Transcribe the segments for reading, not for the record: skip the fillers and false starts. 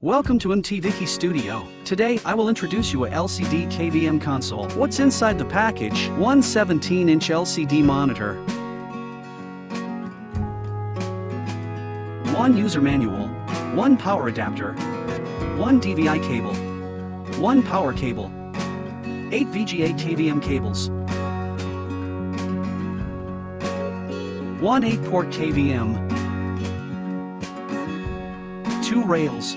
Welcome to MT-VIKI Studio. Today I will introduce you a LCD KVM console. What's inside the package? One 17-inch LCD monitor, one user manual, one power adapter, one DVI cable, one power cable, 8 VGA KVM cables, one 8-port KVM, 2 rails,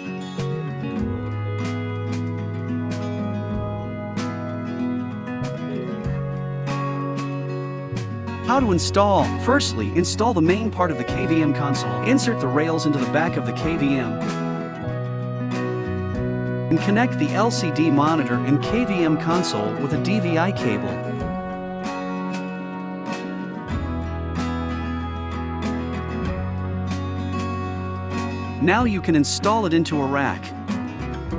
How to install. Firstly, install the main part of the KVM console. Insert the rails into the back of the KVM and connect the LCD monitor and KVM console with a DVI cable. Now you can install it into a rack.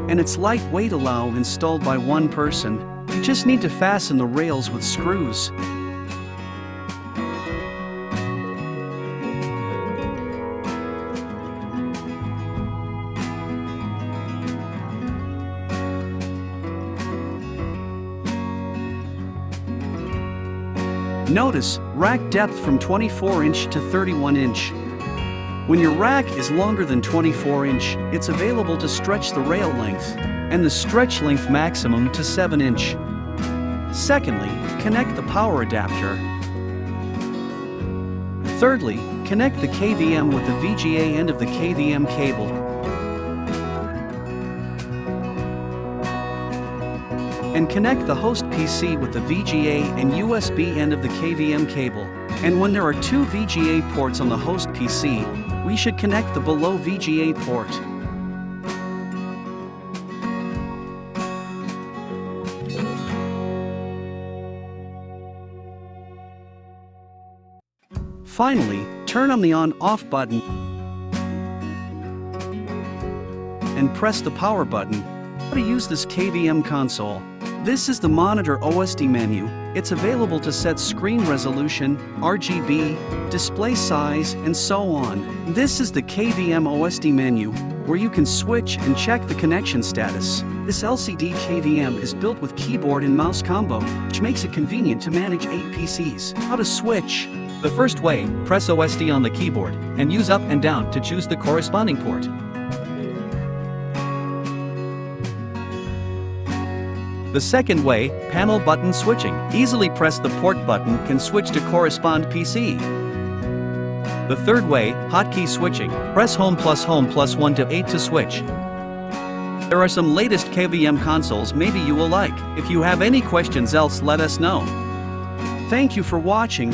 And its lightweight allow installed by one person. You just need to fasten the rails with screws. Notice, rack depth from 24-inch to 31-inch. When your rack is longer than 24-inch, it's available to stretch the rail length, and the stretch length maximum to 7-inch. Secondly, connect the power adapter. Thirdly, connect the KVM with the VGA end of the KVM cable. And connect the host PC with the VGA and USB end of the KVM cable. And when there are 2 VGA ports on the host PC, we should connect the below VGA port. Finally, turn on the on/off button and press the power button. How to use this KVM console. This is the monitor OSD menu. It's available to set screen resolution, RGB, display size, and so on. This is the KVM OSD menu, where you can switch and check the connection status. This LCD KVM is built with keyboard and mouse combo, which makes it convenient to manage 8 PCs. How to switch? The first way, press OSD on the keyboard, and use up and down to choose the corresponding port. The second way, panel button switching. Easily press the port button can switch to correspond PC. The third way, hotkey switching. Press home plus 1 to 8 to switch. There are some latest KVM consoles maybe you will like. If you have any questions else, let us know. Thank you for watching.